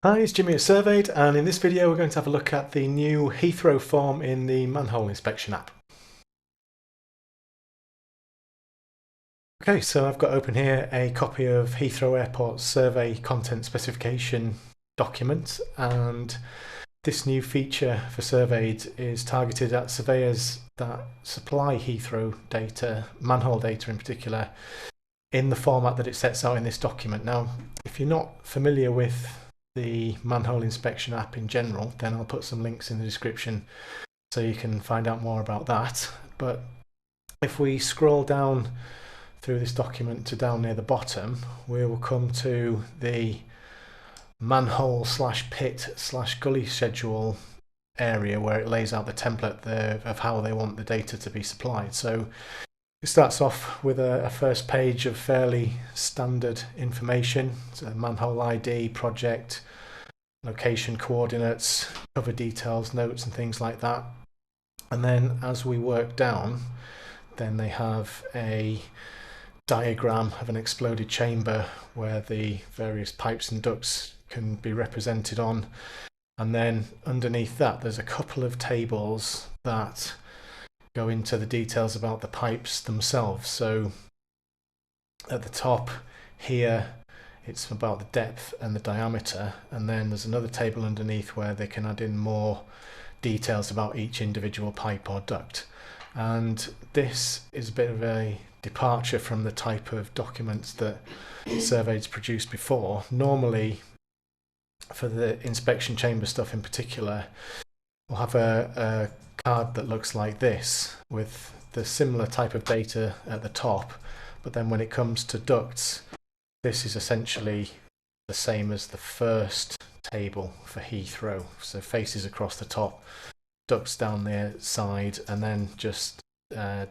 Hi, it's Jimmy at SurvAid, and in this video we're going to have a look at the new Heathrow form in the Manhole inspection app. Okay, so I've got open here a copy of Heathrow Airport's survey content specification document, and this new feature for SurvAid is targeted at surveyors that supply Heathrow data, manhole data in particular, in the format that it sets out in this document. Now, if you're not familiar with the manhole inspection app in general, then I'll put some links in the description so you can find out more about that. But if we scroll down through this document to down near the bottom, we will come to the manhole/pit/gully schedule area where it lays out the template of how they want the data to be supplied. So it starts off with a first page of fairly standard information, so manhole ID, project, location coordinates, cover details, notes and things like that. And then as we work down, then they have a diagram of an exploded chamber where the various pipes and ducts can be represented on. And then underneath that, there's a couple of tables that go into the details about the pipes themselves. So at the top here, it's about the depth and the diameter, and then there's another table underneath where they can add in more details about each individual pipe or duct. And this is a bit of a departure from the type of documents that SurvAid's produced before. Normally, for the inspection chamber stuff in particular, we'll have a card that looks like this with the similar type of data at the top, but then when it comes to ducts, this is essentially the same as the first table for Heathrow. So faces across the top, ducts down the side, and then just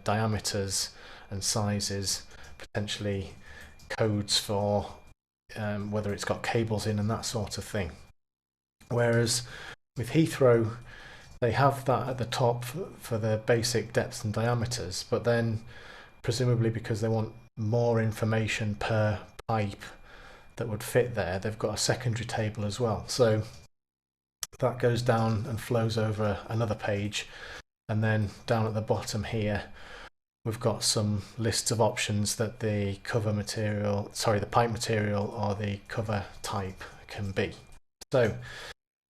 diameters and sizes, potentially codes for whether it's got cables in and that sort of thing. Whereas with Heathrow, they have that at the top for the basic depths and diameters, but then presumably because they want more information per pipe that would fit there, they've got a secondary table as well. So that goes down and flows over another page, and then down at the bottom here we've got some lists of options that the cover material, the pipe material or the cover type can be. So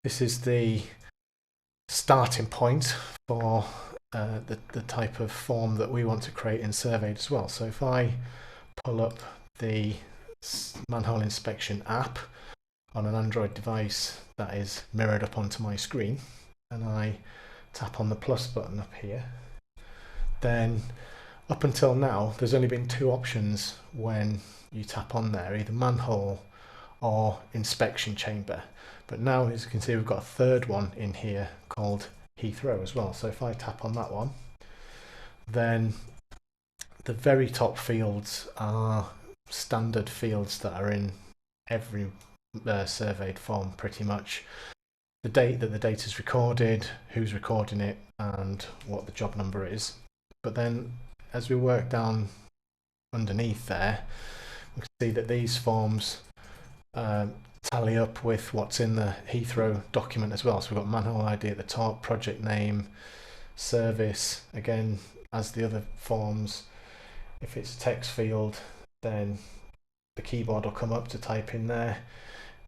this is the starting point for the type of form that we want to create in SurvAid as well. So if I pull up the manhole inspection app on an Android device that is mirrored up onto my screen, and I tap on the plus button up here, then up until now there's only been two options when you tap on there, either manhole or inspection chamber. But now, as you can see, we've got a third one in here called Heathrow as well. So if I tap on that one, then the very top fields are standard fields that are in every SurvAid form pretty much. The date that the data is recorded, who's recording it, and what the job number is. But then as we work down underneath there, we can see that these forms tally up with what's in the Heathrow document as well. So we've got manhole ID at the top, project name, service, again as the other forms. If it's a text field, then the keyboard will come up to type in there.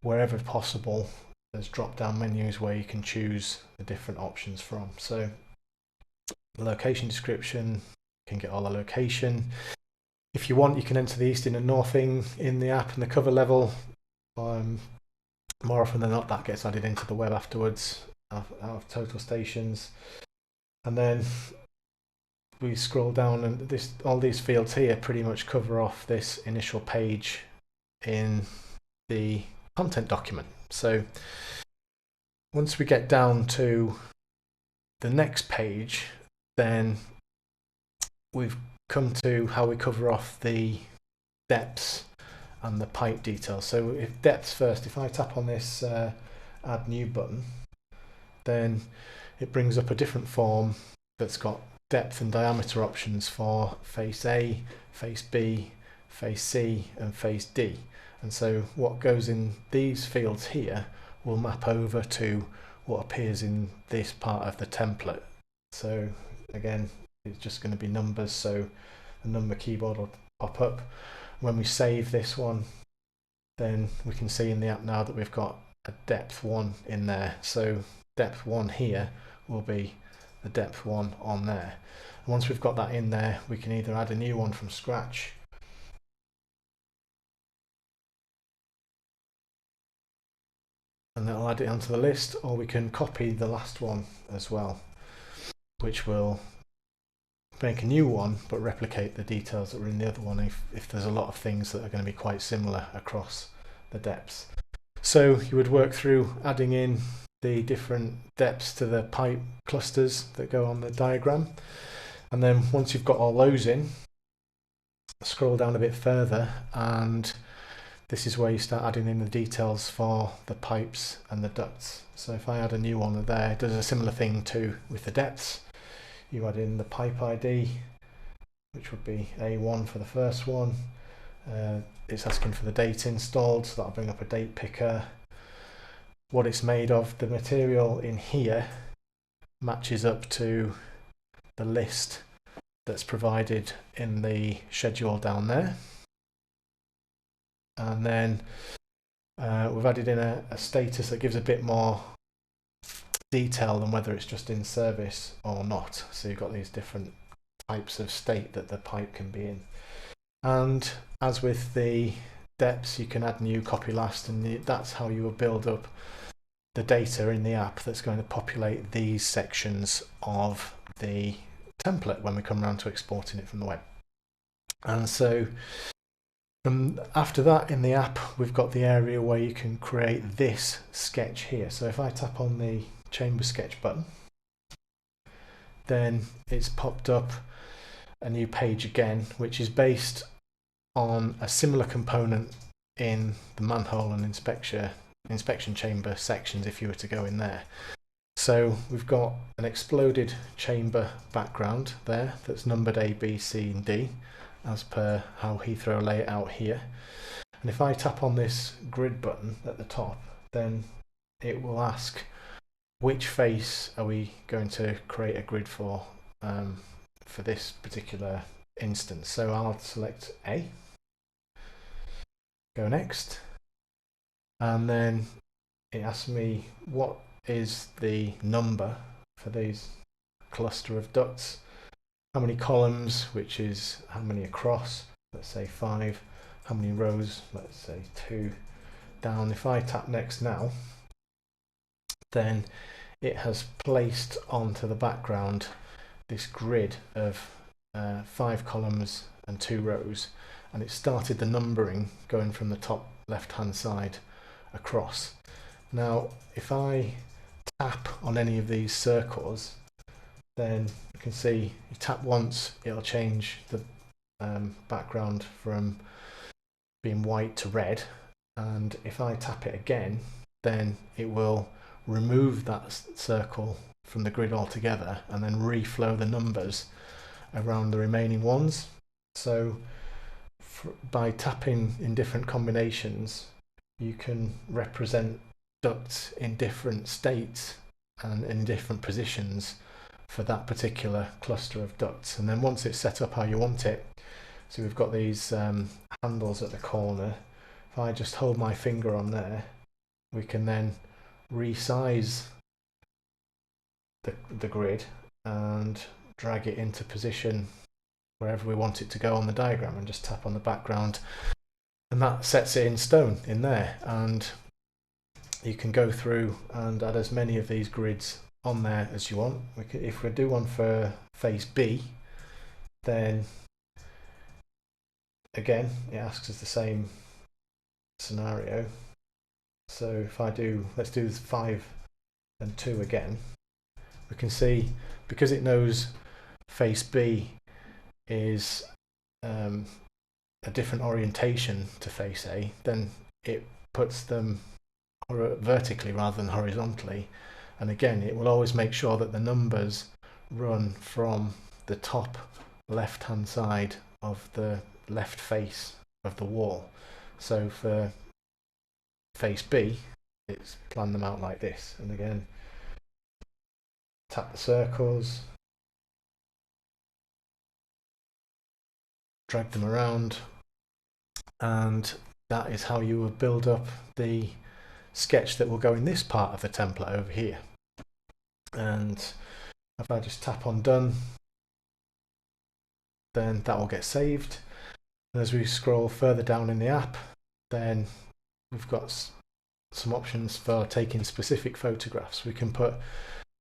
Wherever possible, there's drop down menus where you can choose the different options from. So the location description, you can get all the location. If you want, you can enter the easting and northing in the app and the cover level. More often than not, that gets added into the web afterwards out of total stations. And then we scroll down, and all these fields here pretty much cover off this initial page in the content document. So once we get down to the next page, then we've come to how we cover off the depths and the pipe details. So if depths first, if I tap on this add new button, then it brings up a different form that's got depth and diameter options for face A, face B, face C and face D. And so what goes in these fields here will map over to what appears in this part of the template. So again, it's just going to be numbers, so the number keyboard will pop up. When we save this one, then we can see in the app now that we've got a depth 1 in there. So depth 1 here will be the depth 1 on there. And once we've got that in there, we can either add a new one from scratch, and that'll add it onto the list, or we can copy the last one as well, which will make a new one but replicate the details that were in the other one if there's a lot of things that are going to be quite similar across the depths. So you would work through adding in the different depths to the pipe clusters that go on the diagram, and then once you've got all those in, scroll down a bit further, and this is where you start adding in the details for the pipes and the ducts. So if I add a new one there, it does a similar thing to with the depths. You add in the pipe ID, which would be A1 for the first one. It's asking for the date installed, so that'll bring up a date picker. What it's made of, the material in here matches up to the list that's provided in the schedule down there. And then we've added in a status that gives a bit more detail than whether it's just in service or not. So you've got these different types of state that the pipe can be in. And as with the depths, you can add new copy last, and that's how you will build up the data in the app that's going to populate these sections of the template when we come around to exporting it from the web. And so after that, in the app, we've got the area where you can create this sketch here. So if I tap on the chamber sketch button, then it's popped up a new page again, which is based on a similar component in the manhole and inspection chamber sections if you were to go in there. So we've got an exploded chamber background there that's numbered A, B, C and D as per how Heathrow lay it out here. And if I tap on this grid button at the top, then it will ask which face are we going to create a grid for this particular instance. So I'll select A, go next, and then it asks me what is the number for these cluster of ducts, how many columns, which is how many across, let's say 5, how many rows, let's say 2 down. If I tap next now, then it has placed onto the background this grid of 5 columns and 2 rows, and it started the numbering going from the top left hand side across. Now if I tap on any of these circles, then you can see you tap once, it'll change the background from being white to red, and if I tap it again, then it will remove that circle from the grid altogether and then reflow the numbers around the remaining ones. So by tapping in different combinations, you can represent ducts in different states and in different positions for that particular cluster of ducts. And then once it's set up how you want it, so we've got these handles at the corner. If I just hold my finger on there, we can then resize the grid and drag it into position wherever we want it to go on the diagram, and just tap on the background, and that sets it in stone in there. And you can go through and add as many of these grids on there as you want. If we do one for face B, then again it asks us the same scenario. So if I do, let's do 5 and 2 again, we can see, because it knows face B is a different orientation to face A, then it puts them vertically rather than horizontally. And again, it will always make sure that the numbers run from the top left hand side of the left face of the wall. So for face B, it's planned them out like this. And again, tap the circles, drag them around, and that is how you would build up the sketch that will go in this part of the template over here. And if I just tap on done, then that will get saved. And as we scroll further down in the app, then we've got some options for taking specific photographs. We can put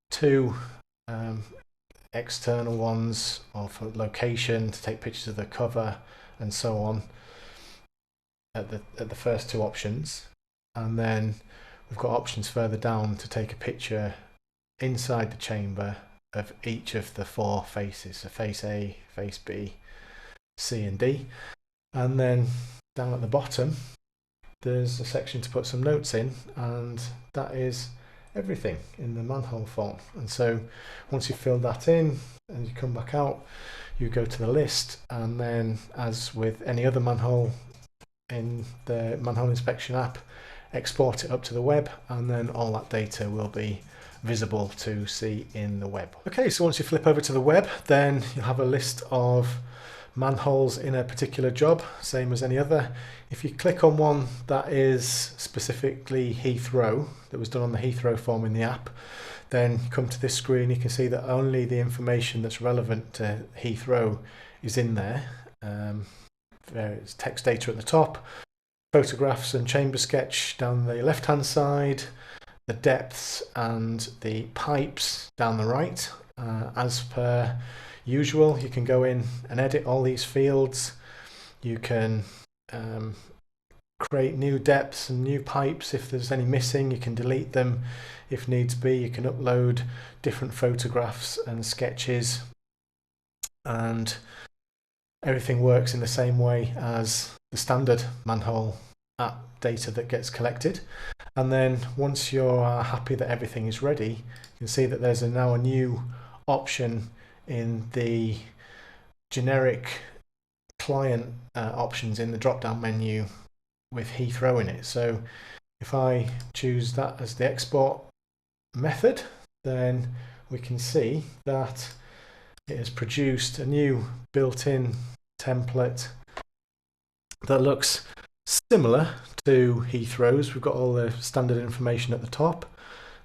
two external ones, or for location to take pictures of the cover and so on at the first two options. And then we've got options further down to take a picture inside the chamber of each of the four faces, so face A, face B, C and D. And then down at the bottom there's a section to put some notes in, and that is everything in the manhole form. And so once you've filled that in and you come back out, you go to the list, and then as with any other manhole in the manhole inspection app, export it up to the web, and then all that data will be visible to see in the web. Okay, so once you flip over to the web, then you'll have a list of manholes in a particular job, same as any other. If you click on one that is specifically Heathrow, that was done on the Heathrow form in the app, then you come to this screen. You can see that only the information that's relevant to Heathrow is in there. There's text data at the top, photographs and chamber sketch down the left hand side, the depths and the pipes down the right. As per usual, you can go in and edit all these fields. You can create new depths and new pipes. If there's any missing, you can delete them if needs be. You can upload different photographs and sketches, and everything works in the same way as the standard manhole app data that gets collected. And then once you're happy that everything is ready, you can see that there's now a new option in the generic client options in the drop down menu with Heathrow in it. So if I choose that as the export method, then we can see that it has produced a new built-in template that looks similar to Heathrow's. We've got all the standard information at the top.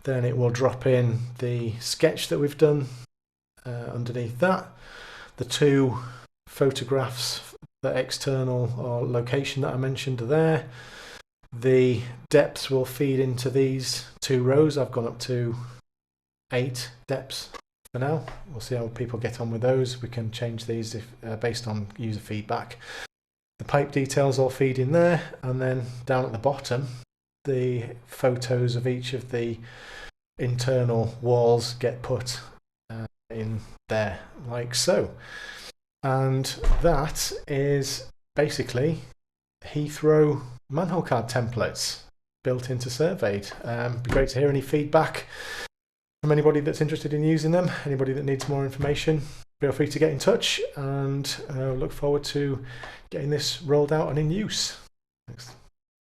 Then it will drop in the sketch that we've done underneath that. The two photographs, the external or location that I mentioned, are there. The depths will feed into these two rows. I've gone up to 8 depths for now. We'll see how people get on with those. We can change these if based on user feedback. The pipe details all feed in there, and then down at the bottom, the photos of each of the internal walls get put in there, like so. And that is basically Heathrow manhole card templates built into SurvAid. It'd be great to hear any feedback from anybody that's interested in using them. Anybody that needs more information, feel free to get in touch, and look forward to getting this rolled out and in use. Thanks.